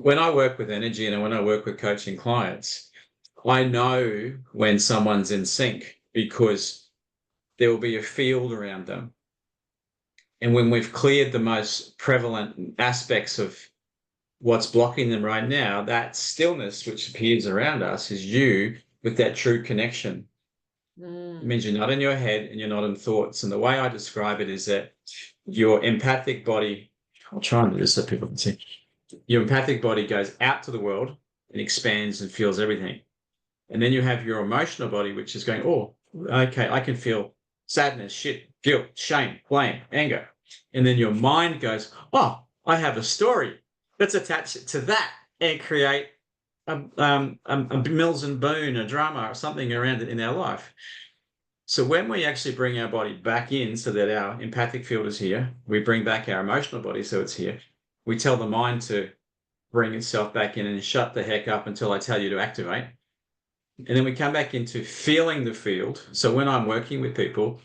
when I work with energy and when I work with coaching clients, I know when someone's in sync because there will be a field around them. And when we've cleared the most prevalent aspects of what's blocking them right now, that stillness which appears around us is you with that true connection. It means you're not in your head and you're not in thoughts. And the way I describe it is that your empathic body, I'll try and do this so people can see, your empathic body goes out to the world and expands and feels everything. And then you have your emotional body, which is going, oh, okay, I can feel sadness, shit, guilt, shame, blame, anger. And then your mind goes, oh, I have a story. Let's attach it to that and create a Mills and Boone, a drama or something around it in our life. So when we actually bring our body back in so that our empathic field is here, we bring back our emotional body so it's here, we tell the mind to bring itself back in and shut the heck up until I tell you to activate. And then we come back into feeling the field. So when I'm working with people,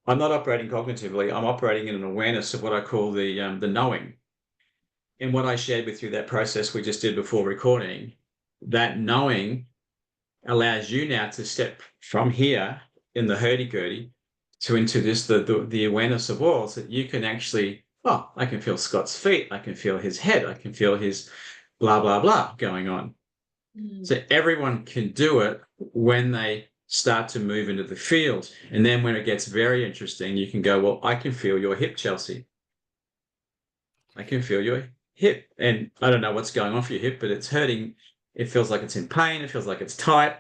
I'm not operating cognitively. I'm operating in an awareness of what I call the knowing. And what I shared with you, that process we just did before recording, that knowing allows you now to step from here in the hurdy-gurdy to into this, the awareness of all, so that you can actually, oh, I can feel Scott's feet. I can feel his head. I can feel his blah, blah, blah going on. So everyone can do it when they start to move into the field. And then when it gets very interesting, you can go, well, I can feel your hip, Chelsey. I can feel your hip. And I don't know what's going on for your hip, but it's hurting. It feels like it's in pain. It feels like it's tight.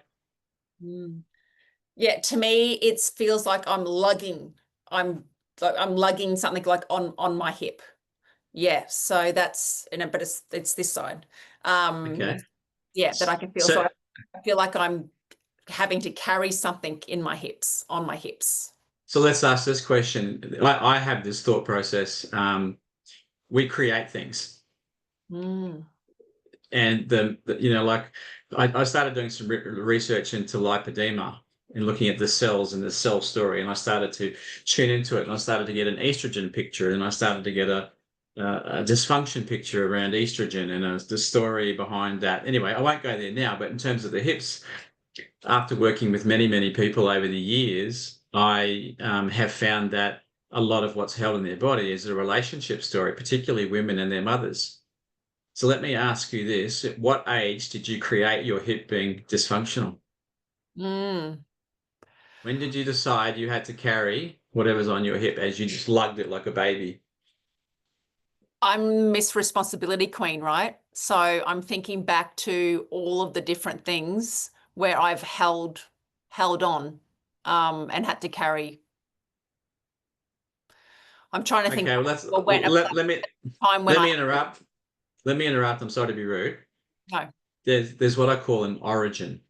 Yeah, to me, it feels like I'm lugging. I'm lugging something like on my hip. Yeah, so that's, but it's this side. Okay. Yeah, that I can feel. So I feel like I'm having to carry something in my hips, on my hips. So let's ask this question. I have this thought process. We create things. And like I started doing some research into lipedema and looking at the cells and the cell story. And I started to tune into it, and I started to get an estrogen picture, and I started to get a dysfunction picture around estrogen and the story behind that. Anyway, I won't go there now, but in terms of the hips, after working with many, many people over the years, I have found that a lot of what's held in their body is a relationship story, particularly women and their mothers. So let me ask you this. At what age did you create your hip being dysfunctional? When did you decide you had to carry whatever's on your hip as you just lugged it like a baby? I'm Miss Responsibility Queen, right? So I'm thinking back to all of the different things where I've held on and had to carry. I'm trying to think. Okay, well, let me interrupt. Let me interrupt. I'm sorry to be rude. No. There's what I call an origin.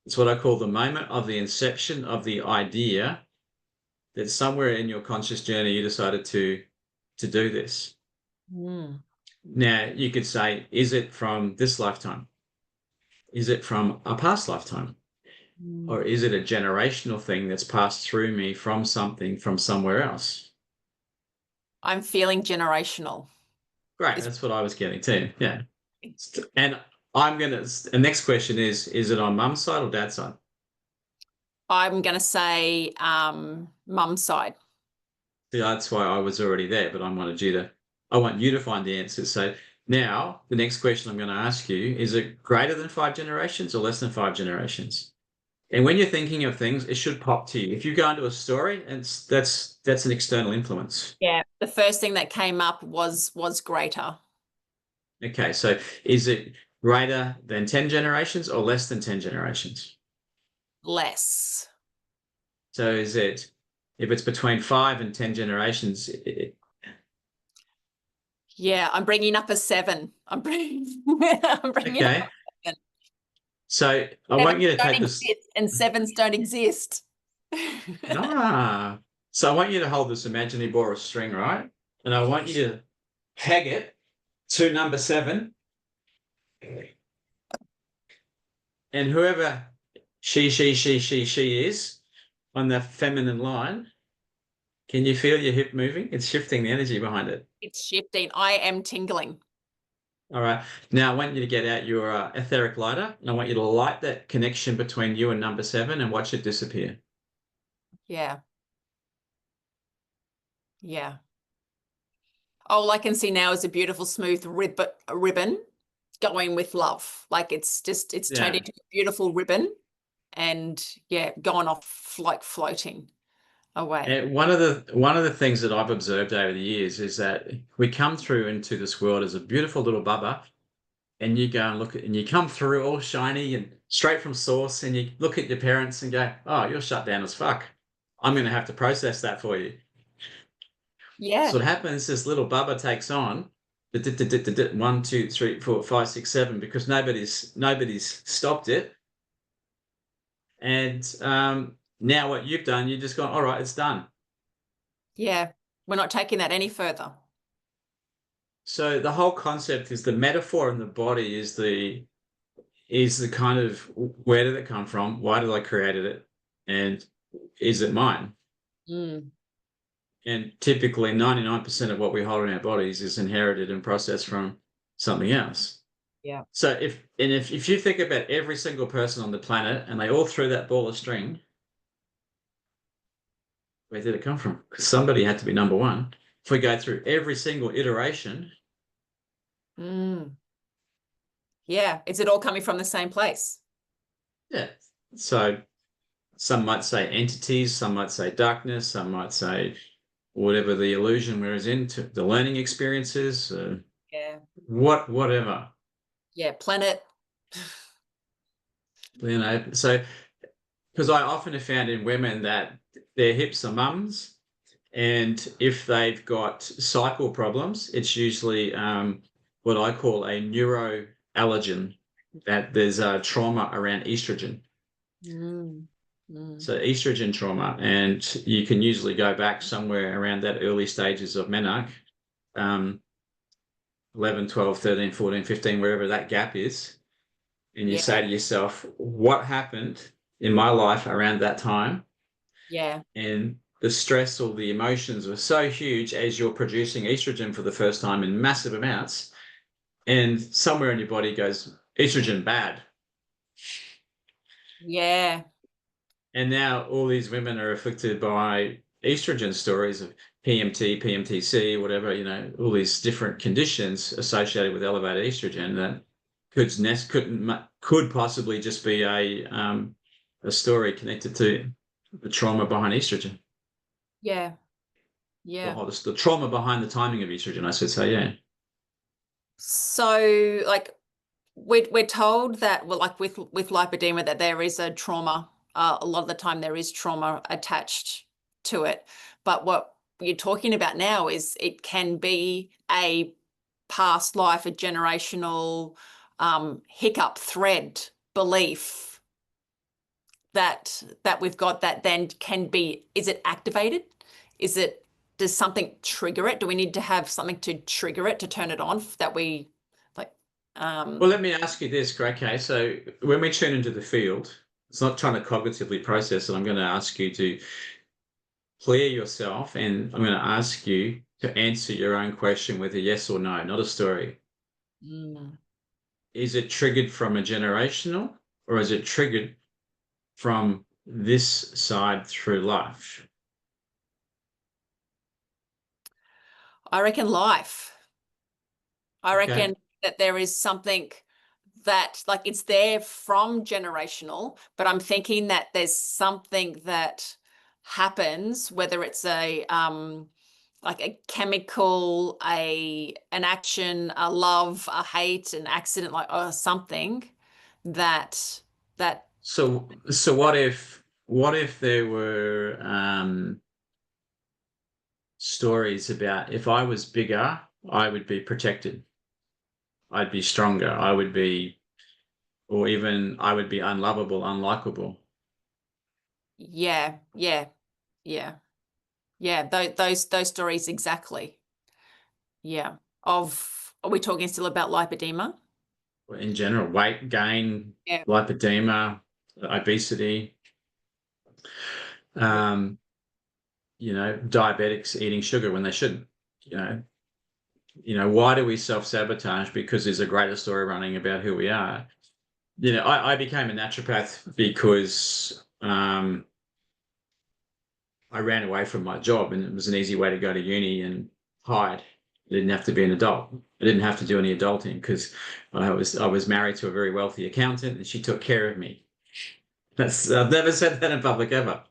It's what I call the moment of the inception of the idea that somewhere in your conscious journey you decided to do this. Now, you could say, is it from this lifetime? Is it from a past lifetime? Or is it a generational thing that's passed through me from something from somewhere else? I'm feeling generational. Great, that's what I was getting to. Yeah. And the next question is it on mum's side or dad's side? I'm going to say mum's side. See, that's why I was already there, but I want you to find the answers. So now the next question I'm going to ask you, is it greater than 5 generations or less than 5 generations? And when you're thinking of things, it should pop to you. If you go into a story, and that's an external influence. Yeah, the first thing that came up was greater. Okay, so is it greater than 10 generations or less than 10 generations? Less. So if it's between 5 and 10 generations? Yeah, I'm bringing up a 7. I'm bringing okay. up a 7. So I want you to take this. And 7s don't exist. So I want you to hold this imaginary ball of string, right? And I want you to peg it to number 7. And whoever she is on the feminine line, can you feel your hip moving? It's shifting the energy behind it. It's shifting. I am tingling. All right. Now I want you to get out your etheric lighter, and I want you to light that connection between you and number 7 and watch it disappear. Yeah. Yeah. All I can see now is a beautiful smooth ribbon going with love. Like it's turned Yeah. into a beautiful ribbon and yeah, gone off like floating away. And one of the things that I've observed over the years is that we come through into this world as a beautiful little bubba, and you go and look at, and you come through all shiny and straight from source, and you look at your parents and go, "Oh, you're shut down as fuck. I'm going to have to process that for you." Yeah. So what happens? This little bubba takes on the 1, 2, 3, 4, 5, 6, 7 because nobody's stopped it, and now what you've done, you've just gone, all right, it's done. Yeah. We're not taking that any further. So the whole concept is the metaphor in the body is the kind of, where did it come from? Why did I created it? And is it mine? Mm. And typically 99% of what we hold in our bodies is inherited and processed from something else. Yeah. So if you think about every single person on the planet and they all threw that ball of string, where did it come from? Because somebody had to be number one. If we go through every single iteration, Mm. Yeah. Is it all coming from the same place? yeah. So some might say entities, some might say darkness, some might say whatever the illusion we're into, the learning experiences, Yeah. whatever. Yeah. Planet. So because I often have found in women that their hips are mums, and if they've got cycle problems, it's usually what I call a neuroallergen, that there's a trauma around estrogen. Mm. Mm. So estrogen trauma, and you can usually go back somewhere around that early stages of menarche, um, 11, 12, 13, 14, 15, wherever that gap is. And you Yeah. say to yourself, what happened in my life around that time? Yeah. And the stress or the emotions were so huge as you're producing estrogen for the first time in massive amounts. And somewhere in your body goes, estrogen bad. Yeah. And now all these women are afflicted by estrogen stories of PMT, PMTC, whatever, all these different conditions associated with elevated estrogen that could possibly just be a story connected to the trauma behind estrogen. Yeah. Yeah. The trauma behind the timing of estrogen, I should say, yeah. So like we're told that, well, like with lipedema, that there is a trauma. A lot of the time there is trauma attached to it. But what you're talking about now is it can be a past life, a generational hiccup, thread, belief that we've got that then can be, is it activated? Does something trigger it? Do we need to have something to trigger it, to turn it on, that we like Well, let me ask you this, okay? So when we tune into the field, it's not trying to cognitively process it. I'm going to ask you to clear yourself, and I'm going to ask you to answer your own question with a yes or no, not a story. mm, Is it triggered from a generational, or is it triggered from this side through life? I reckon life. I Okay. reckon that there is something that like it's there from generational, but I'm thinking that there's something that happens, whether it's a like a chemical, an action, a love, a hate, an accident, like or something that that So what if there were stories about, if I was bigger, I would be protected. I'd be stronger. Or even I would be unlovable, unlikable. yeah, yeah, yeah, yeah, those stories exactly. Yeah. Are we talking still about lipedema? In general, weight gain, Yeah. lipedema, obesity, Yeah. diabetics eating sugar when they shouldn't, you know, why do we self-sabotage? Because there's a greater story running about who we are. I became a naturopath because I ran away from my job, and it was an easy way to go to uni and hide. I didn't have to be an adult. I didn't have to do any adulting because I was married to a very wealthy accountant, and she took care of me. I've never said that in public ever.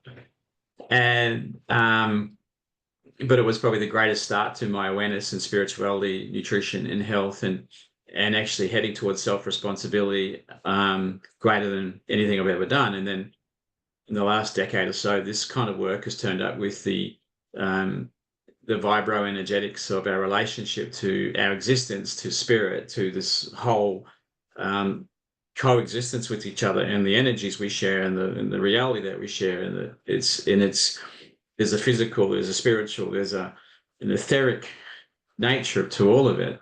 And but it was probably the greatest start to my awareness and spirituality, nutrition, and health, and actually heading towards self-responsibility, greater than anything I've ever done. And then in the last decade or so, this kind of work has turned up with the vibroenergetics of our relationship to our existence, to spirit, to this whole coexistence with each other, and the energies we share, and the reality that we share, and there's a physical, there's a spiritual, there's an etheric nature to all of it.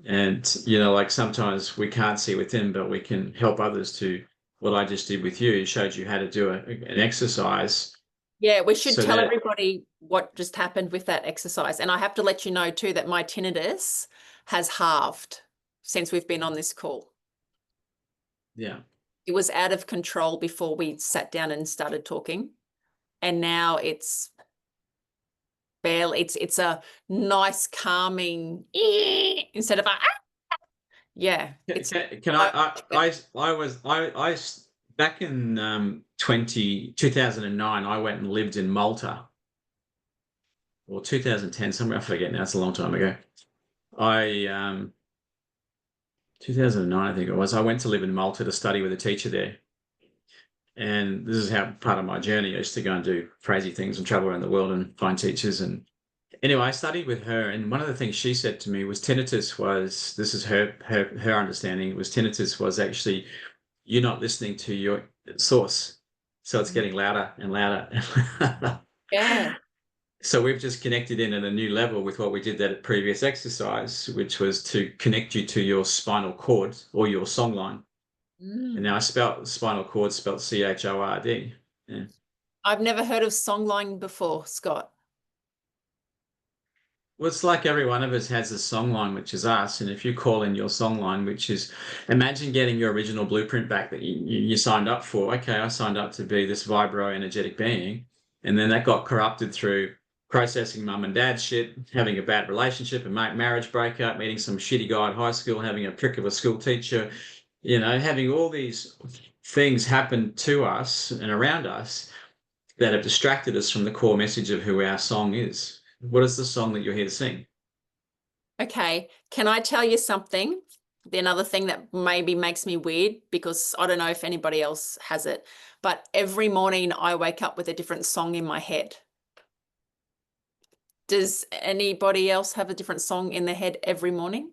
And like sometimes we can't see within, but we can help others to. What I just did with you showed you how to do an exercise. Yeah, we should so tell that everybody what just happened with that exercise. And I have to let you know too that my tinnitus has halved since we've been on this call. Yeah. It was out of control before we sat down and started talking. And now it's barely, it's a nice calming instead of a yeah. Can I back in 2009, I went and lived in Malta, or 2010, somewhere, I forget now, it's a long time ago. 2009, I think it was. I went to live in Malta to study with a teacher there. And this is how part of my journey. I used to go and do crazy things and travel around the world and find teachers. And anyway, I studied with her, and one of the things she said to me was tinnitus was, this is her understanding, was tinnitus was actually you're not listening to your source. So it's getting louder and louder. Yeah. So we've just connected in at a new level with what we did that previous exercise, which was to connect you to your spinal cord or your song line. And now I spelt spinal cord spelled CHORD. Yeah. I've never heard of songline before, Scott. Well, it's like every one of us has a song line, which is us. And if you call in your song line, which is, imagine getting your original blueprint back that you signed up for. Okay, I signed up to be this vibro-energetic being. And then that got corrupted through processing mum and dad shit, having a bad relationship, a marriage breakup, meeting some shitty guy at high school, having a prick of a school teacher, having all these things happen to us and around us that have distracted us from the core message of who our song is. What is the song that you're here to sing? Okay. Can I tell you something? Another thing that maybe makes me weird, because I don't know if anybody else has it, but every morning I wake up with a different song in my head. Does anybody else have a different song in their head every morning?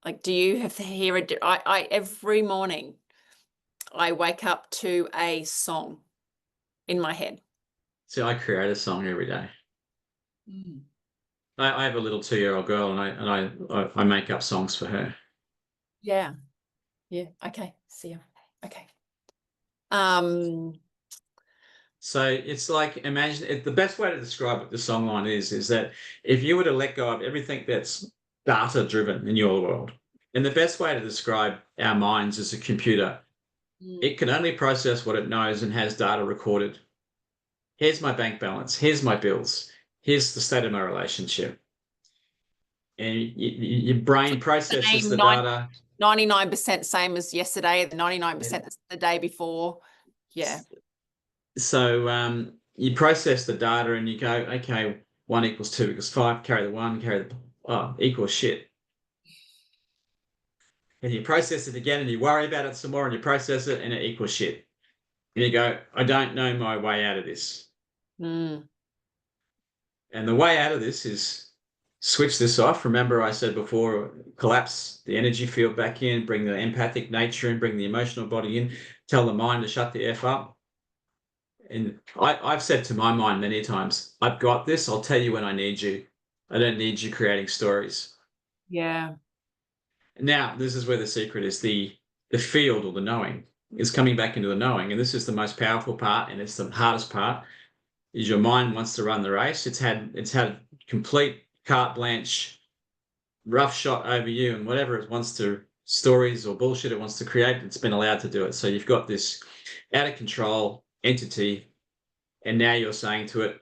Like, do you have to hear it? Every morning I wake up to a song in my head. See, I create a song every day. I have a little 2-year-old girl, and I make up songs for her. Yeah. Yeah. Okay. See ya. Okay. So it's like, imagine the best way to describe what the song line is that if you were to let go of everything that's data driven in your world, and the best way to describe our minds as a computer, it can only process what it knows and has data recorded. Here's my bank balance. Here's my bills. Here's the state of my relationship. And your brain processes the data. 99% same as yesterday, 99% the day before. Yeah. So you process the data and you go, okay, 1 = 2 = 5, carry the 1, equals shit. And you process it again and you worry about it some more and you process it and it equals shit. And you go, I don't know my way out of this. And the way out of this is switch this off. Remember I said before, collapse the energy field back in, bring the empathic nature in, bring the emotional body in, tell the mind to shut the F up. And I've said to my mind many times, I've got this. I'll tell you when I need you. I don't need you creating stories. Yeah. Now, this is where the secret is. The field, or the knowing, is coming back into the knowing. And this is the most powerful part, and it's the hardest part, is your mind wants to run the race. It's had complete carte blanche, rough shot over you, and whatever it wants to, stories or bullshit it wants to create, it's been allowed to do it. So you've got this out of control entity, and now you're saying to it,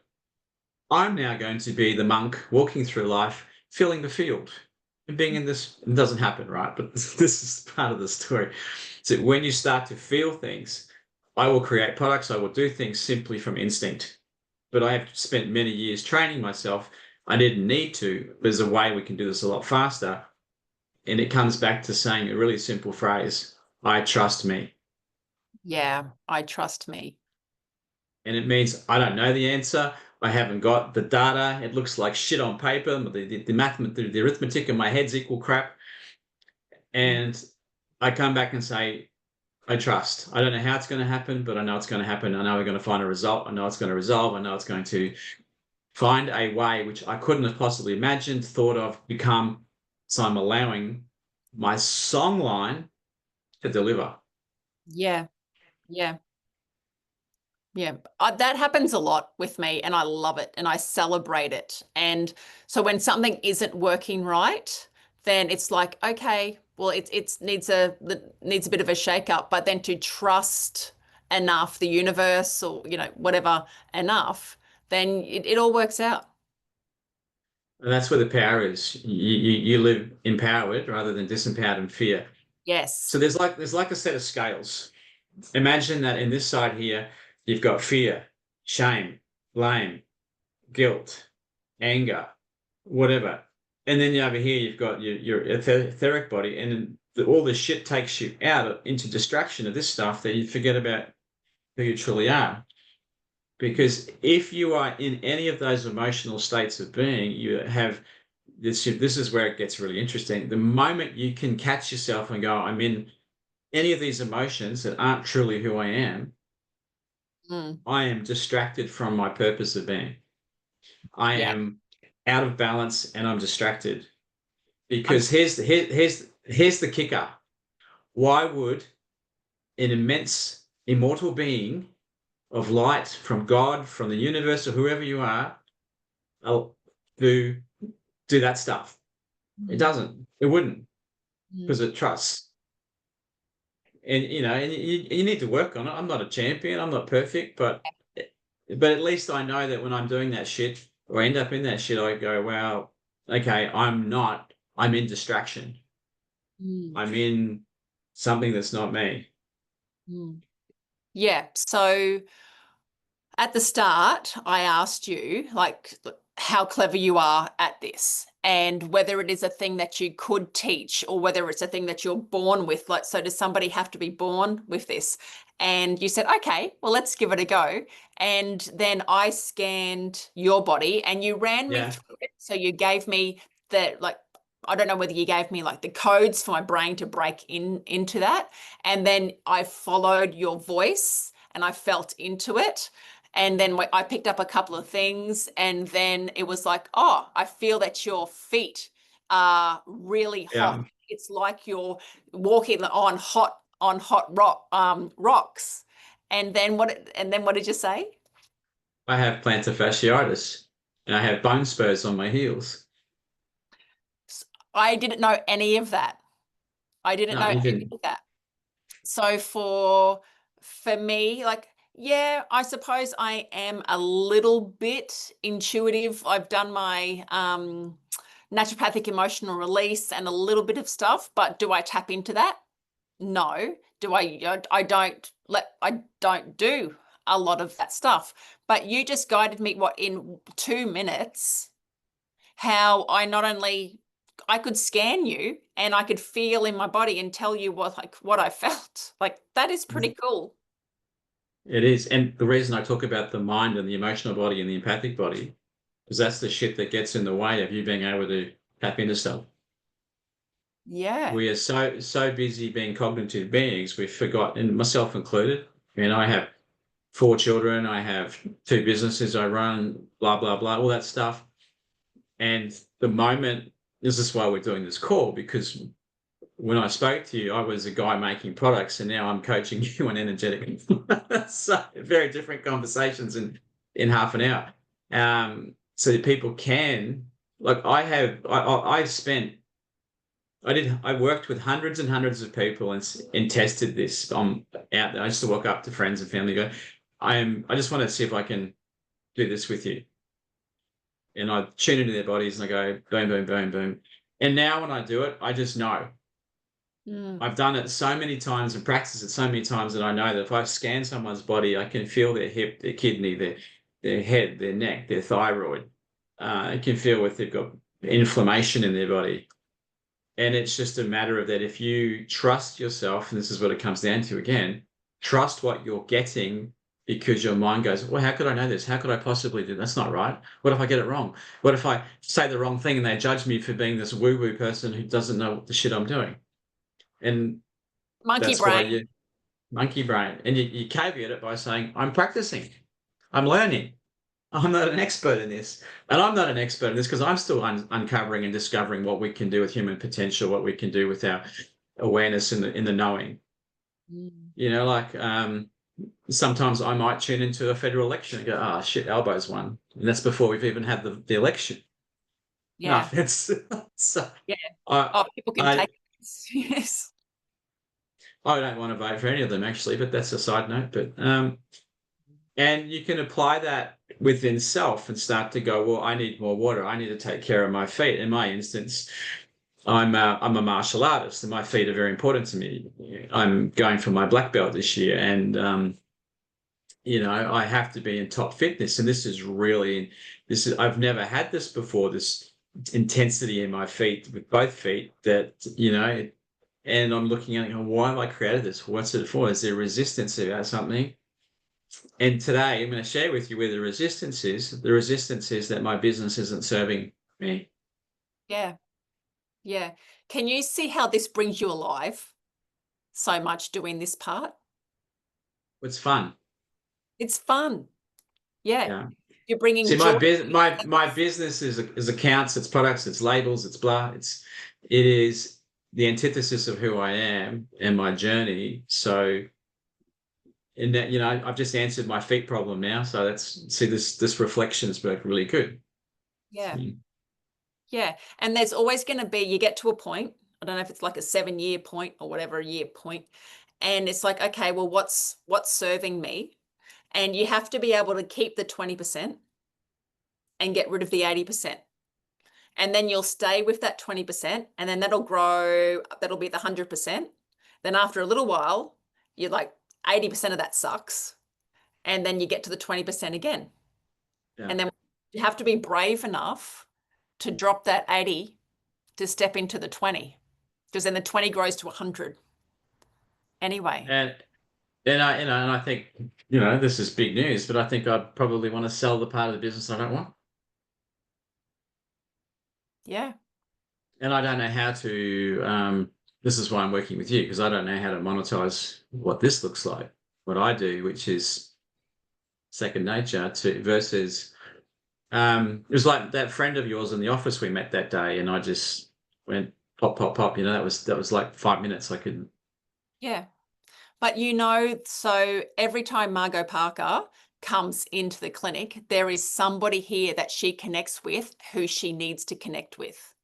I'm now going to be the monk walking through life, filling the field and being in this. It doesn't happen, right? But this is part of the story. So when you start to feel things, I will create products, I will do things simply from instinct. But I have spent many years training myself. I didn't need to. There's a way we can do this a lot faster. And it comes back to saying a really simple phrase, I trust me. Yeah, I trust me. And it means I don't know the answer. I haven't got the data. It looks like shit on paper. The arithmetic in my head's equal crap. And I come back and say, I trust. I don't know how it's going to happen, but I know it's going to happen. I know we're going to find a result. I know it's going to resolve. I know it's going to find a way which I couldn't have possibly imagined, thought of, become. So I'm allowing my song line to deliver. Yeah, yeah. Yeah, that happens a lot with me, and I love it and I celebrate it. And so when something isn't working right, then it's like, okay, well, it needs a bit of a shake up, but then to trust enough the universe or whatever enough, then it all works out. And that's where the power is. You live empowered rather than disempowered in fear. Yes. So there's like a set of scales. Imagine that in this side here, you've got fear, shame, blame, guilt, anger, whatever. And then over here, you've got your etheric body, and all this shit takes you out into distraction of this stuff that you forget about who you truly are. Because if you are in any of those emotional states of being, you have this. This is where it gets really interesting. The moment you can catch yourself and go, I'm in any of these emotions that aren't truly who I am, I am distracted from my purpose of being. I Yeah. am out of balance and I'm distracted. Because I'm, here's the kicker. Why would an immense immortal being of light from God, from the universe, or whoever you are, do that stuff? It doesn't. It wouldn't, because it trusts. And you need to work on it. I'm not a champion. I'm not perfect, but at least I know that when I'm doing that shit or end up in that shit, I go, wow, okay, I'm in distraction. I'm in something that's not me. Yeah. So at the start, I asked you like how clever you are at this and whether it is a thing that you could teach or whether it's a thing that you're born with. Like, so does somebody have to be born with this? And you said, okay, well, let's give it a go. And then I scanned your body and you ran me Yeah. through it. So you gave me I don't know whether you gave me like the codes for my brain to break into that. And then I followed your voice and I felt into it. And then I picked up a couple of things, and then it was like, oh, I feel that your feet are really hot. Yeah. It's like you're walking on hot rocks. And then what did you say? I have plantar fasciitis and I have bone spurs on my heels. I didn't know any of that. I didn't No, know you any didn't. of that. So for me, like, yeah, I suppose I am a little bit intuitive. I've done my naturopathic emotional release and a little bit of stuff, but do I tap into that? No. I don't do a lot of that stuff. But you just guided me in 2 minutes how I could scan you and I could feel in my body and tell you what I felt. Like that is pretty cool. It is. And the reason I talk about the mind and the emotional body and the empathic body, because that's the shit that gets in the way of you being able to tap into stuff. Yeah. We are so busy being cognitive beings, we've forgotten, myself included. I have 4 children, I have 2 businesses I run, blah, blah, blah, all that stuff. And the moment, this is why we're doing this call, because when I spoke to you, I was a guy making products, and now I'm coaching you on energetic. So very different conversations in half an hour. So that people can like I worked with hundreds and hundreds of people and tested this. I'm out there. I used to walk up to friends and family, and go, I just want to see if I can do this with you. And I tune into their bodies and I go boom, boom, boom, boom. And now when I do it, I just know. Mm. I've done it so many times and practiced it so many times that I know that if I scan someone's body, I can feel their hip, their kidney, their head, their neck, their thyroid. I can feel if they've got inflammation in their body. And it's just a matter of that if you trust yourself, and this is what it comes down to again, trust what you're getting because your mind goes, well, how could I know this? How could I possibly do? That's not right. What if I get it wrong? What if I say the wrong thing and they judge me for being this woo-woo person who doesn't know what the shit I'm doing? And Monkey that's why brain. you monkey brain. And you caveat it by saying, I'm practicing, I'm learning. I'm not an expert in this. And I'm not an expert in this because I'm still uncovering and discovering what we can do with human potential, what we can do with our awareness in the knowing. Mm. You know, like sometimes I might tune into a federal election and go, oh shit, Albo's won. And that's before we've even had the election. No Yeah. offense. So Yeah. I, Oh, people can I take it. Yes. I don't want to vote for any of them actually, but that's a side note. But and you can apply that within self and start to go, well, I need more water. I need to take care of my feet. In my instance, I'm a martial artist, and my feet are very important to me. I'm going for my black belt this year, and I have to be in top fitness. And I've never had this before. This intensity in my feet with both feet that and I'm looking at it, going, why have I created this? What's it for? Is there resistance about something? And today I'm going to share with you where the resistance is. The resistance is that my business isn't serving me. Yeah. Yeah. Can you see how this brings you alive so much doing this part? It's fun. It's fun. Yeah. Yeah. You're bringing See, joy. my business is accounts, it's products, it's labels, it's blah. It is the antithesis of who I am and my journey. So in that, I've just answered my feet problem now. So this reflection's worked really good. Yeah. Mm. Yeah. And there's always going to be, you get to a point, I don't know if it's like a 7-year point or whatever year point. And it's like, okay, well, what's serving me? And you have to be able to keep the 20% and get rid of the 80%. And then you'll stay with that 20%, and then that'll grow, that'll be the 100%. Then after a little while, you're like 80% of that sucks. And then you get to the 20% again. Yeah. And then you have to be brave enough to drop that 80 to step into the 20, because then the 20 grows to 100 anyway. And I think, this is big news, but I think I'd probably want to sell the part of the business I don't want. Yeah. And I don't know how to, this is why I'm working with you, because I don't know how to monetize what this looks like, what I do, which is second nature versus, it was like that friend of yours in the office we met that day. And I just went pop, pop, pop, that was like 5 minutes. I could. Yeah. But so every time Margot Parker comes into the clinic, there is somebody here that she connects with who she needs to connect with.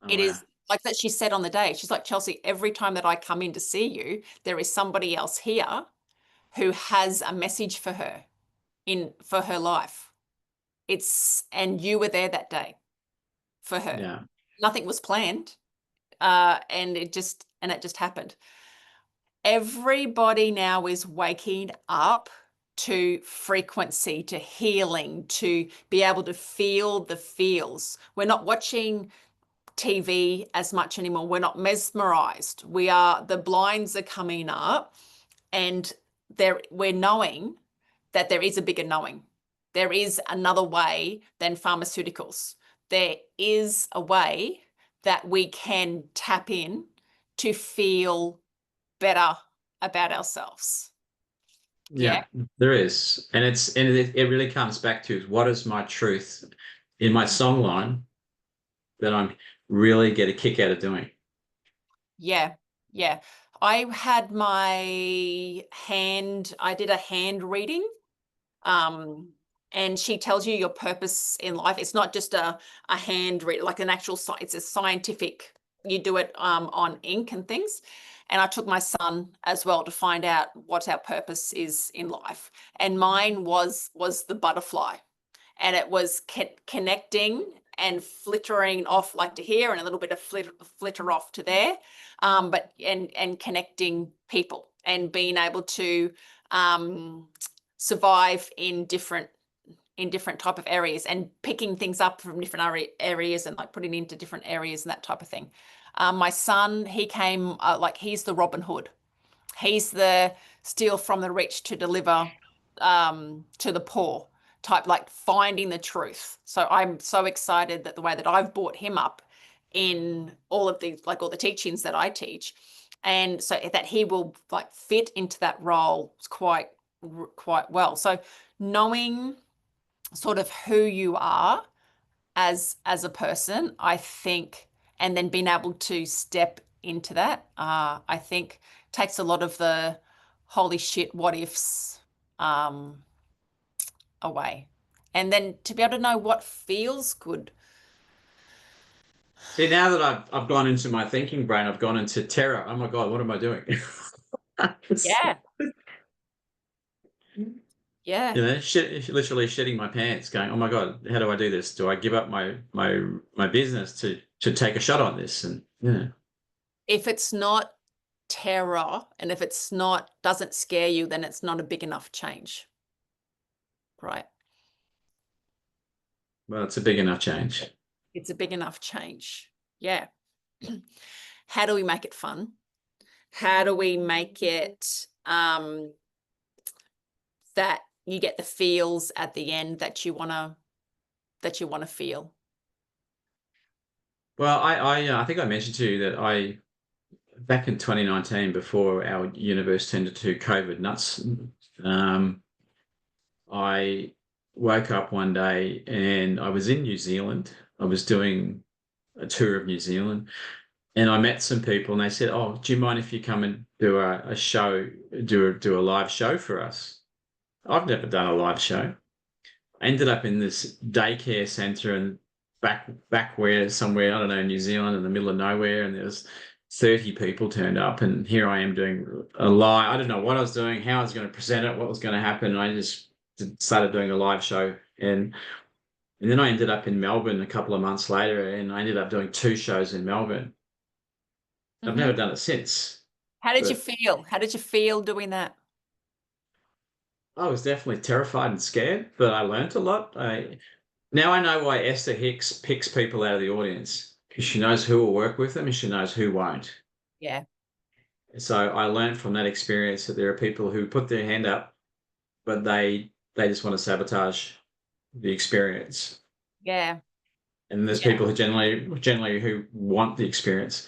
Oh, It wow. is like that she said on the day. She's like, Chelsey, every time that I come in to see you, there is somebody else here who has a message for her for her life. And you were there that day for her. Yeah. Nothing was planned. And it just happened. Everybody now is waking up to frequency, to healing, to be able to feel the feels. We're not watching TV as much anymore. We're not mesmerized. The blinds are coming up, and we're knowing that there is a bigger knowing. There is another way than pharmaceuticals. There is a way that we can tap in to feel better about ourselves. Yeah, there is. And it really comes back to what is my truth in my song line that I'm really get a kick out of doing. Yeah. Yeah. I did a hand reading and she tells you your purpose in life. It's not just a handwritten, like an actual, it's a scientific, you do it on ink and things. And I took my son as well to find out what our purpose is in life. And mine was the butterfly, and it was connecting and flittering off like to here and a little bit of flitter off to there, but and connecting people and being able to survive in different type of areas, and picking things up from different areas and like putting into different areas and that type of thing. My son, he came like he's the Robin Hood. He's the steal from the rich to deliver to the poor type, like finding the truth. So I'm so excited that the way that I've brought him up in all of these, like all the teachings that I teach, and so that he will like fit into that role quite well. So knowing sort of who you are as a person, I think, and then being able to step into that, I think takes a lot of the holy shit what ifs away. And then to be able to know what feels good. See, now that I've gone into my thinking brain, I've gone into terror. Oh my God, what am I doing? Yeah. Yeah. You know, literally shitting my pants, going, "Oh my God, how do I do this? Do I give up my business to take a shot on this?" And If it's not terror, and if it's not, doesn't scare you, then it's not a big enough change. Right. well, it's a big enough change. It's a big enough change. Yeah. How do we make it fun? How do we make it that you get the feels at the end that you want to feel? Well, I think I mentioned to you that back in 2019, before our universe turned into COVID nuts, I woke up one day and I was in New Zealand. I was doing a tour of New Zealand, and I met some people, and they said, "Oh, do you mind if you come and do a show, do a live show for us?" I've never done a live show. I ended up in this daycare center and back where somewhere, I don't know, in New Zealand, in the middle of nowhere, and there was 30 people turned up, and here I am doing a live. I don't know what I was doing, how I was going to present it, what was going to happen. And I just started doing a live show, and then I ended up in Melbourne a couple of months later, and I ended up doing 2 shows in Melbourne. I've never done it since. How did you feel? How did you feel doing that? I was definitely terrified and scared, but I learned a lot. Now I know why Esther Hicks picks people out of the audience, because she knows who will work with them and she knows who won't. Yeah. So I learned from that experience that there are people who put their hand up, but they just want to sabotage the experience. Yeah. And there's people who generally who want the experience.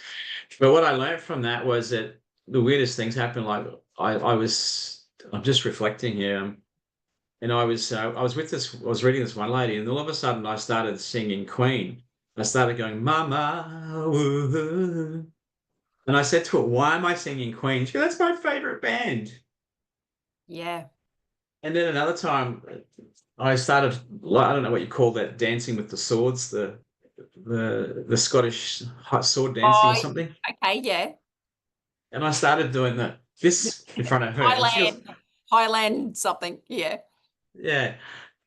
But what I learned from that was that the weirdest things happen. Like I'm just reflecting here, and I was reading this one lady, and all of a sudden I started singing Queen. I started going, "Mama," woo-hoo. And I said to her, "Why am I singing Queen?" She goes, "That's my favorite band." Yeah. And then another time, I started, I don't know what you call that, dancing with the swords, the Scottish sword dancing or something. Okay. Yeah. And I started doing this in front of her. And she goes, Highland something. Yeah. yeah.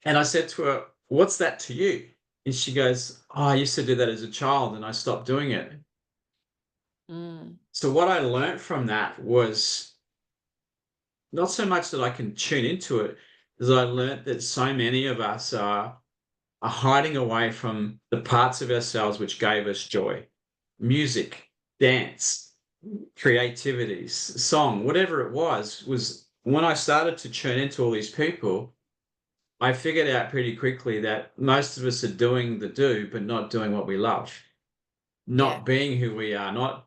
And I said to her, "What's that to you?" And she goes, "Oh, I used to do that as a child and I stopped doing it." So what I learned from that was not so much that I can tune into it, as I learned that so many of us are hiding away from the parts of ourselves which gave us joy. Music, dance, creativity, song, whatever it was when I started to tune into all these people, I figured out pretty quickly that most of us are doing the do, but not doing what we love, not being who we are, not,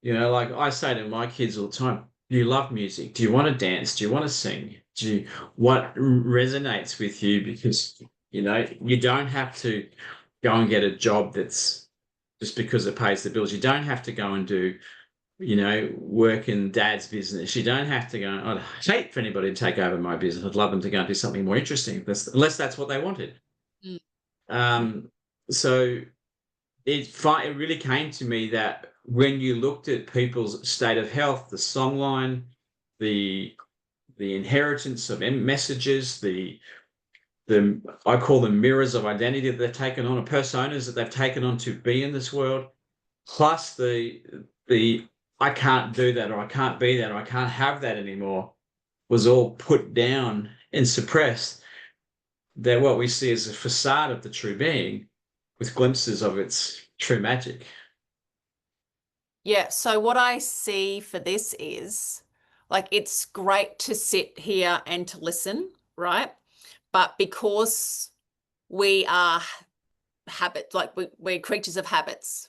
like I say to my kids all the time, "Do you love music? Do you want to dance? Do you want to sing? What resonates with you?" Because, you don't have to go and get a job that's just because it pays the bills. You don't have to go and do work in dad's business. You don't have to go, I'd hate for anybody to take over my business. I'd love them to go and do something more interesting, unless that's what they wanted. Mm. So it really came to me that when you looked at people's state of health, the songline, the inheritance of messages, the I call them mirrors of identity that they've taken on, or personas that they've taken on to be in this world, plus the I can't do that, or I can't be that, or I can't have that anymore, was all put down and suppressed. That what we see is a facade of the true being with glimpses of its true magic. Yeah, so what I see for this is like it's great to sit here and to listen, right? But because we are we're creatures of habits,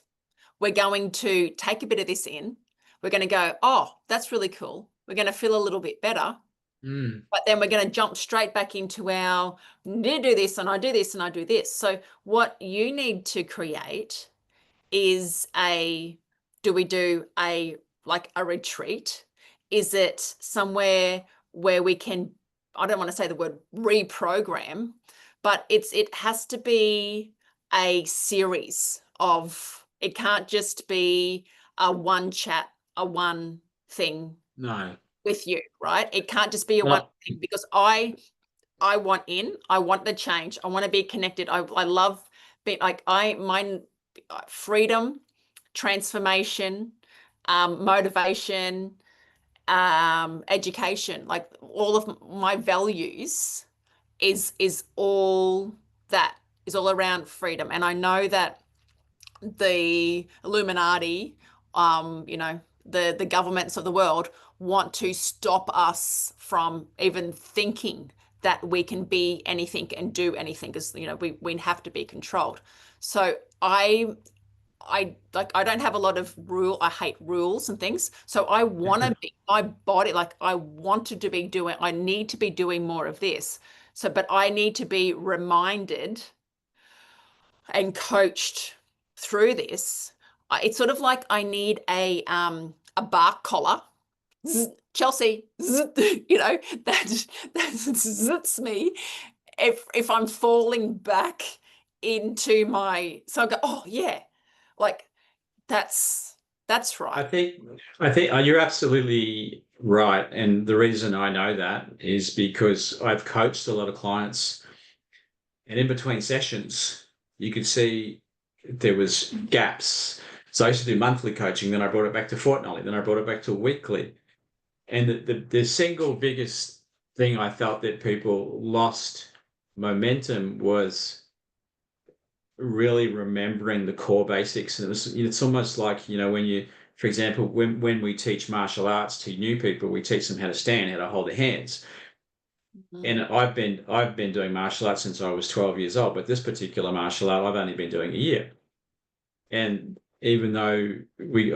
we're going to take a bit of this in. We're going to go, oh, that's really cool. We're going to feel a little bit better. But then we're going to jump straight back into our, I do this and I do this and I do this. So what you need to create is do we do a retreat? Is it somewhere where we can, I don't want to say the word reprogram, but it has to be a series of, it can't just be a one chat, a one thing No. with you, right? It can't just be a one thing, because I want the change. I want to be connected. I love being like, my freedom, transformation, motivation, education, like all of my values is all that is all around freedom. And I know that the Illuminati, the governments of the world want to stop us from even thinking that we can be anything and do anything, because we have to be controlled. So I don't have a lot of rule. I hate rules and things. So I want to be my body, like I wanted to be doing, I need to be doing more of this. So, but I need to be reminded and coached through this. It's sort of like I need a bark collar. Chelsey, that zits me if I'm falling back into my, so I go, oh yeah, like that's right. I think you're absolutely right. And the reason I know that is because I've coached a lot of clients, and in between sessions, you could see there was gaps. So I used to do monthly coaching, then I brought it back to fortnightly, then I brought it back to weekly. And the single biggest thing I felt that people lost momentum was really remembering the core basics. And it's almost like, when you, for example, when we teach martial arts to new people, we teach them how to stand, how to hold their hands. And I've been doing martial arts since I was 12 years old, but this particular martial art I've only been doing a year. And even though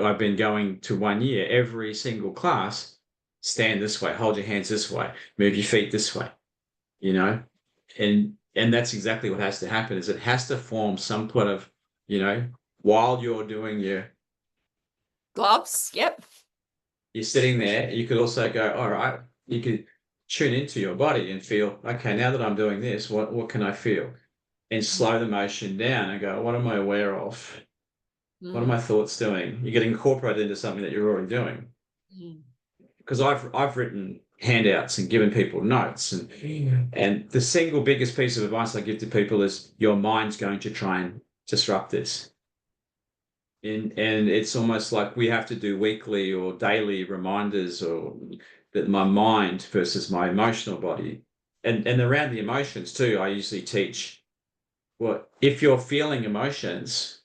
I've been going to 1 year, every single class, stand this way, hold your hands this way, move your feet this way, and that's exactly what has to happen. Is it has to form some sort of, while you're doing your gloves. Yep. You're sitting there, you could also go, all right, you could tune into your body and feel, okay, now that I'm doing this, what can I feel? And slow the motion down and go, what am I aware of? What are my thoughts doing? You get incorporated into something that you're already doing. Because I've written handouts and given people notes, and the single biggest piece of advice I give to people is your mind's going to try and disrupt this. And it's almost like we have to do weekly or daily reminders, or that my mind versus my emotional body. And around the emotions too, I usually teach, well, if you're feeling emotions,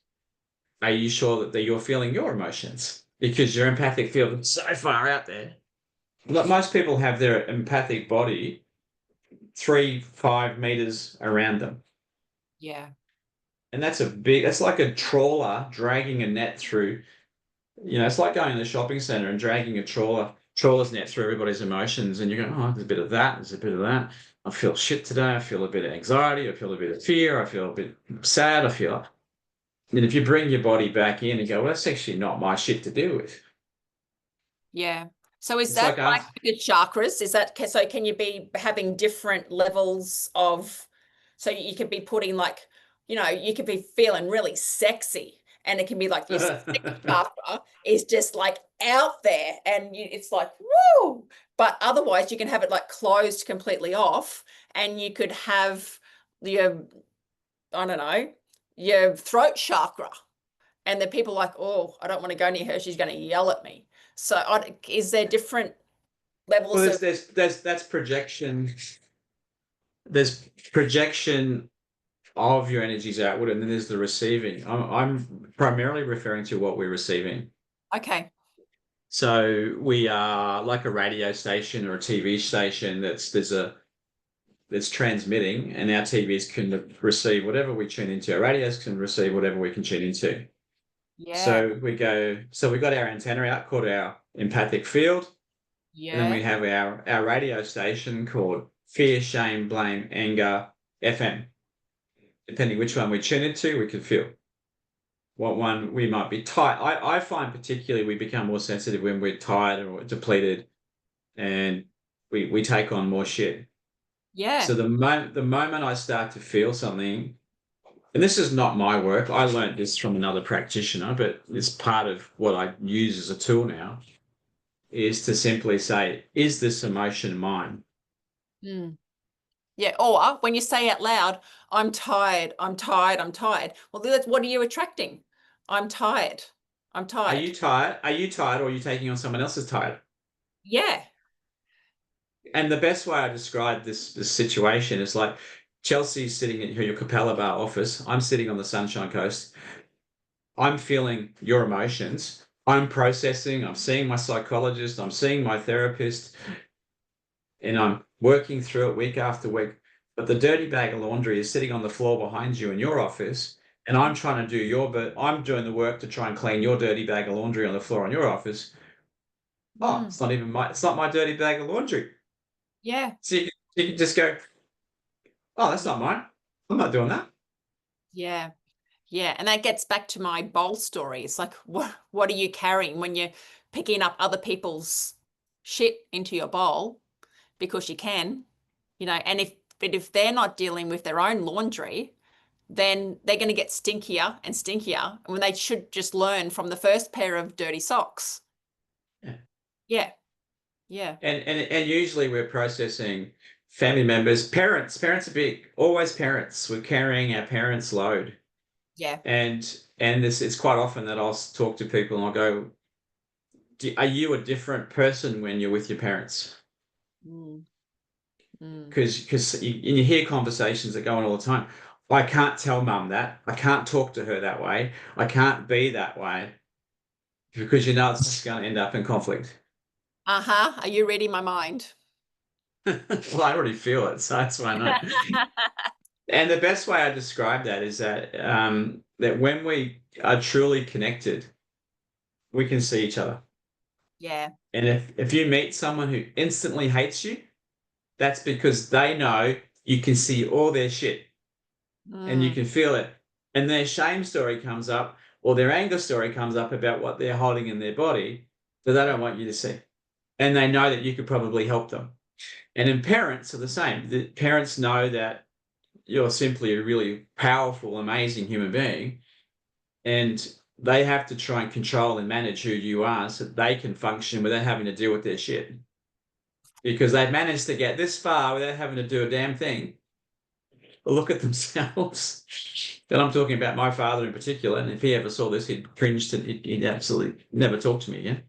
are you sure that you're feeling your emotions? Because your empathic field is so far out there. Most people have their empathic body 3-5 meters around them. Yeah. And that's like a trawler dragging a net through, it's like going to the shopping center and dragging a trawler's net through everybody's emotions. And you're going, oh, there's a bit of that, there's a bit of that. I feel shit today. I feel a bit of anxiety. I feel a bit of fear. I feel a bit sad. And if you bring your body back in and go, well, that's actually not my shit to deal with. Yeah. So is It's that like like us. the chakras? Is that so? Can you be having different levels of, so you could be putting like, you could be feeling really sexy, and it can be like your sex chakra is just like out there, and it's like woo. But otherwise, you can have it like closed completely off, and you could have your, I don't know, your throat chakra, and the people like, oh, I don't want to go near her. She's going to yell at me. So is there different Well, levels of, that's projection. There's projection of your energies outward, and then there's the receiving. I'm primarily referring to what we're receiving. okay. So we are like a radio station or a TV station that's transmitting, and our TVs can receive whatever we tune into. Our radios can receive whatever we can tune into. Yeah. So we got our antenna out called our empathic field, and then Yeah. we have our radio station called fear, shame, blame, anger, FM. Depending which one we tune into, we can feel what one we might be tired. I find particularly we become more sensitive when we're tired or depleted, and we take on more shit. Yeah. So the moment I start to feel something, and this is not my work, I learned this from another practitioner, but it's part of what I use as a tool now, is to simply say, is this emotion mine? Mm. Yeah. Or when you say out loud, I'm tired, I'm tired, I'm tired. Well, that's, what are you attracting? I'm tired. I'm Are tired. you tired? Are you tired, or are you taking on someone else's tired? Yeah. And the best way I describe this situation is like Chelsea's sitting in your Capella Bar office. I'm sitting on the Sunshine Coast. I'm feeling your emotions. I'm processing. I'm seeing my psychologist. I'm seeing my therapist, and I'm working through it week after week. But the dirty bag of laundry is sitting on the floor behind you in your office, and I'm trying to do but I'm doing the work to try and clean your dirty bag of laundry on the floor in your office. Oh, Mm. it's not my dirty bag of laundry. Yeah. So you can just go, oh, that's not mine. I'm not doing that. Yeah. Yeah. And that gets back to my bowl story. It's like, what are you carrying when you're picking up other people's shit into your bowl because you can, and if they're not dealing with their own laundry, then they're going to get stinkier and stinkier when they should just learn from the first pair of dirty socks. Yeah. Yeah. Yeah. And usually we're processing family members, parents. Parents are big, always parents. We're carrying our parents' load. Yeah. And this it's quite often that I'll talk to people and I'll go, are you a different person when you're with your parents? Mm. Mm. Because you hear conversations that go on all the time. I can't tell mum that. I can't talk to her that way. I can't be that way because it's just going to end up in conflict. Uh-huh. Are you reading my mind? Well, I already feel it, so that's why I know. And the best way I describe that is that when we are truly connected, we can see each other. Yeah. And if you meet someone who instantly hates you, that's because they know you can see all their shit and you Mm. can feel it. And their shame story comes up or their anger story comes up about what they're holding in their body that they don't want you to see. And they know that you could probably help them. And then parents are the same. The parents know that you're simply a really powerful, amazing human being, and they have to try and control and manage who you are so that they can function without having to deal with their shit. Because they've managed to get this far without having to do a damn thing. Look at themselves. And I'm talking about my father in particular, and if he ever saw this, he'd cringed and he'd absolutely never talk to me again.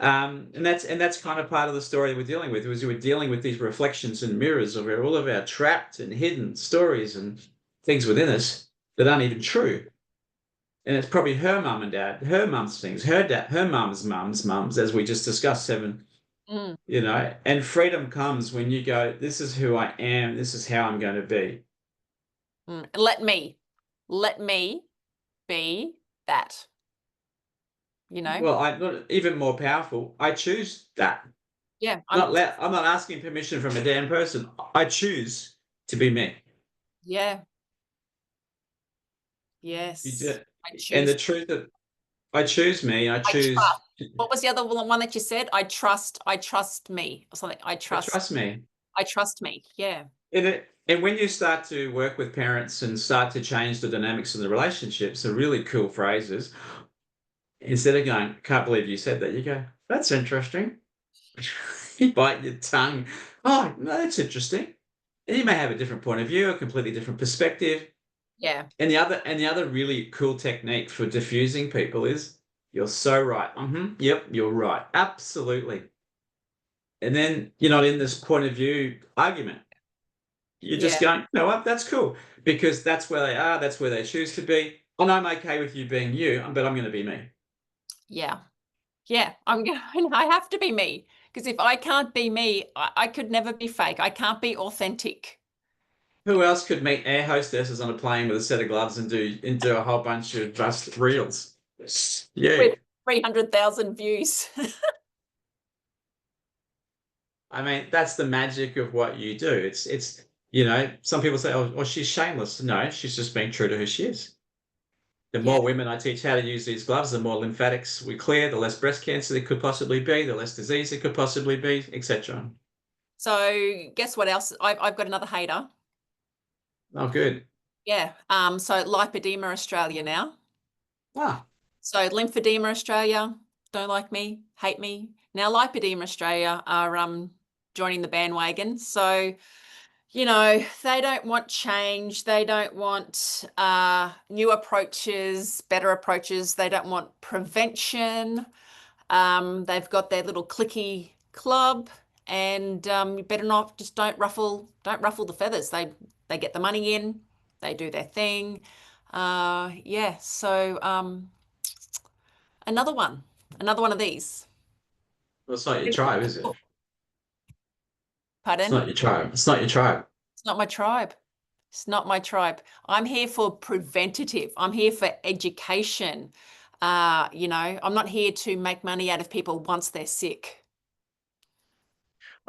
And that's kind of part of the story we're dealing with, was we're dealing with these reflections and mirrors of all of our trapped and hidden stories and things within us that aren't even true. And it's probably her mum and dad, her mum's things, her dad, her mum's mums, as we just discussed, Seven. Mm. And freedom comes when you go, this is who I am, this is how I'm going to be. Mm. Let me be that, Well, I'm not even more powerful. I choose that. Yeah. I'm not asking permission from a damn person. I choose to be me. Yeah. You do. Yes. I And choose. the truth of I choose me. I I choose. trust. What was the other one that you said? I trust me or something. I trust me. I trust me. Yeah. And when you start to work with parents and start to change the dynamics of the relationships, a really cool phrase is, instead of going, "Can't believe you said that," you go, "That's interesting." You bite your tongue. Oh, no, that's interesting. And you may have a different point of view, a completely different perspective. Yeah. And the other really cool technique for diffusing people is, "You're so right. Yep, you're right. Absolutely." And then you're not in this point of view argument. You're just Yeah. going, "You know what? That's cool." Because that's where they are, that's where they choose to be. And I'm okay with you being you, but I'm going to be me. Yeah. Yeah. I'm going, I have to be me because if I can't be me, I could never be fake. I can't be authentic. Who else could meet air hostesses on a plane with a set of gloves and do a whole bunch of just reels? Yeah. With 300,000 views. I mean, that's the magic of what you do. It's some people say, "Oh, she's shameless." No, she's just being true to who she is. The Yeah. more women I teach how to use these gloves, the more lymphatics we clear, the less breast cancer there could possibly be, the less disease there could possibly be, etc. So guess what else? I've got another hater. Oh, good. Yeah. So Lipedema Australia now. Ah, So Lymphedema Australia, don't like me, hate me. Now Lipedema Australia are joining the bandwagon. So, they don't want change. They don't want new approaches, better approaches. They don't want prevention. They've got their little clicky club, and you better not just don't ruffle the feathers. They get the money in, they do their thing. Yeah. So another one of these. well, it's not your tribe, is it? It's Pardon? not your tribe. It's not your tribe. It's not my tribe. It's not my tribe. I'm here for preventative. I'm here for education. I'm not here to make money out of people once they're sick.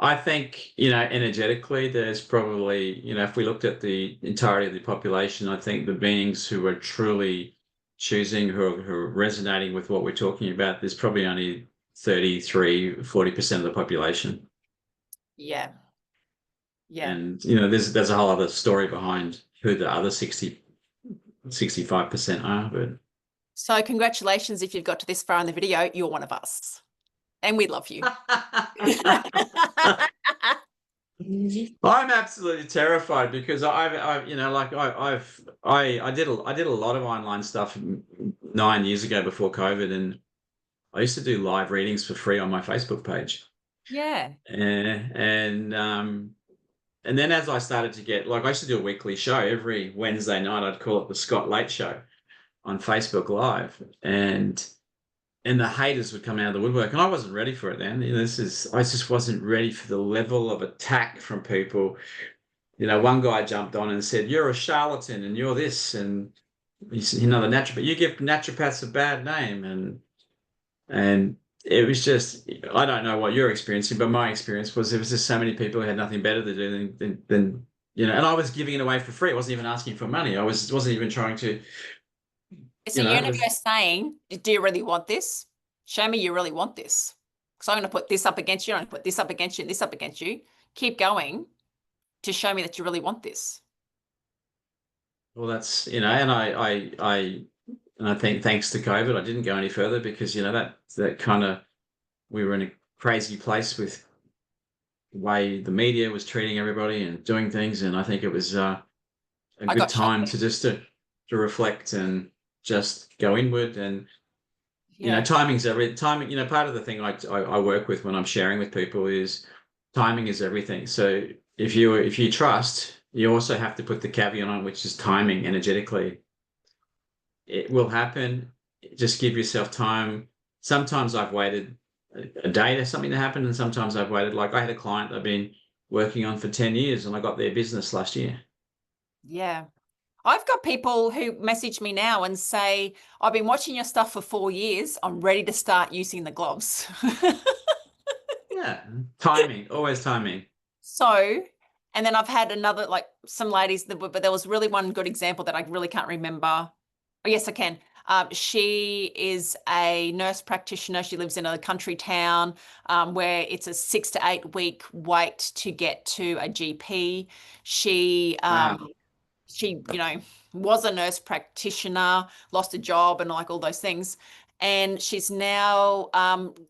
I think, energetically, there's probably, if we looked at the entirety of the population, I think the beings who are truly choosing, who are resonating with what we're talking about, there's probably only 33-40% of the population. Yeah. Yeah. And, there's a whole other story behind who the other 65% are. But So congratulations if you've got to this far in the video, you're one of us. And we love you. I'm absolutely terrified because I did a lot of online stuff 9 years ago before COVID, and I used to do live readings for free on my Facebook page. Yeah. And then as I started to get, I used to do a weekly show every Wednesday night. I'd call it the Scott Late Show on Facebook Live, and the haters would come out of the woodwork, and I wasn't ready for it then. I just wasn't ready for the level of attack from people. One guy jumped on and said, "You're a charlatan and you're this," and the naturopath, you give naturopaths a bad name, and it was just, I don't know what you're experiencing, but my experience was there was just so many people who had nothing better to do than and I was giving it away for free. I wasn't even asking for money. I wasn't even trying to. So you're going to go saying, do you really want this? Show me you really want this. Because I'm going to put this up against you. I'm going to put this up against you and this up against you. Keep going to show me that you really want this. Well, that's, and I think thanks to COVID, I didn't go any further because, that kind of, we were in a crazy place with the way the media was treating everybody and doing things. And I think it was a good time to just to reflect and just go inward. And timing's timing. Part of the thing I work with when I'm sharing with people is timing is everything. So if you trust, you also have to put the caveat on, which is timing energetically. It will happen. Just give yourself time. Sometimes I've waited a day for something to happen, and sometimes I've waited. Like I had a client I've been working on for 10 years, and I got their business last year. Yeah. I've got people who message me now and say, I've been watching your stuff for 4 years. I'm ready to start using the gloves. Yeah. Timing, always timing. So, and then I've had some ladies, but there was really one good example that I really can't remember. Oh, yes, I can. She is a nurse practitioner. She lives in a country town where it's a 6 to 8 week wait to get to a GP. She Wow. she, was a nurse practitioner, lost a job and like all those things. And she's now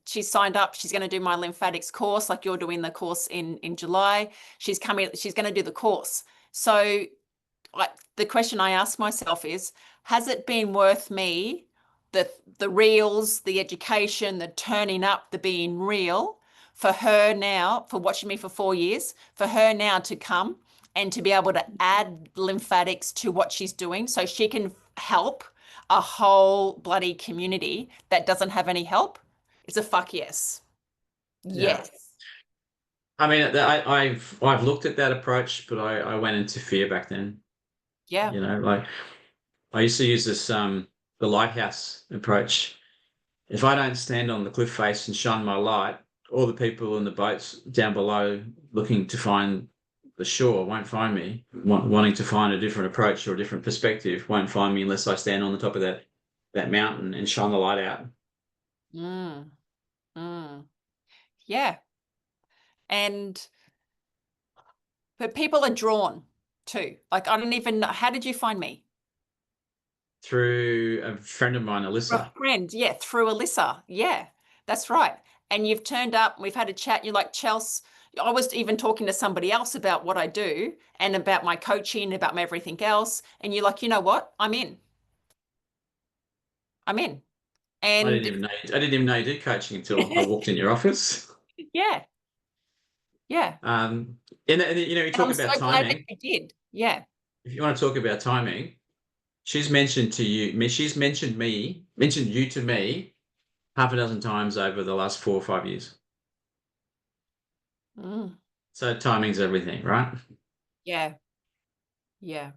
she's signed up. She's going to do my lymphatics course, like you're doing the course in July. She's going to do the course. So the question I ask myself is, has it been worth me the reels, the education, the turning up, the being real for her now, for watching me for 4 years, for her now to come and to be able to add lymphatics to what she's doing so she can help a whole bloody community that doesn't have any help? It's a fuck yes. Yeah. Yes. I mean, I've looked at that approach, but I went into fear back then. Yeah. Like I used to use this the lighthouse approach. If I don't stand on the cliff face and shine my light, all the people in the boats down below looking to find the shore won't find me. Wanting to find a different approach or a different perspective won't find me unless I stand on the top of that mountain and shine the light out. Mm, yeah. But people are drawn too. Like, I don't even know. How did you find me? Through a friend of mine, Through a Alyssa. friend. Yeah. Through Alyssa. Yeah, that's right. And you've turned up, we've had a chat. You're like, Chelsey, I was even talking to somebody else about what I do and about my coaching, about my everything else. And you're like, you know what? I'm in. I'm in. And I didn't even know you did coaching until I walked in your office. yeah, yeah. And you And talk I'm so about glad that timing. you did. Yeah. If you want to talk about timing, she's mentioned mentioned you to me half a dozen times over the last 4 or 5 years. Mm, So timing's everything, right? yeah. Yeah.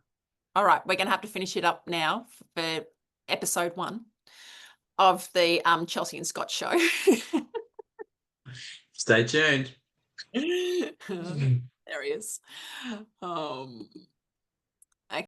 All right. We're going to have to finish it up now for episode 1 of the Chelsey and Scott show. Stay tuned. There he is.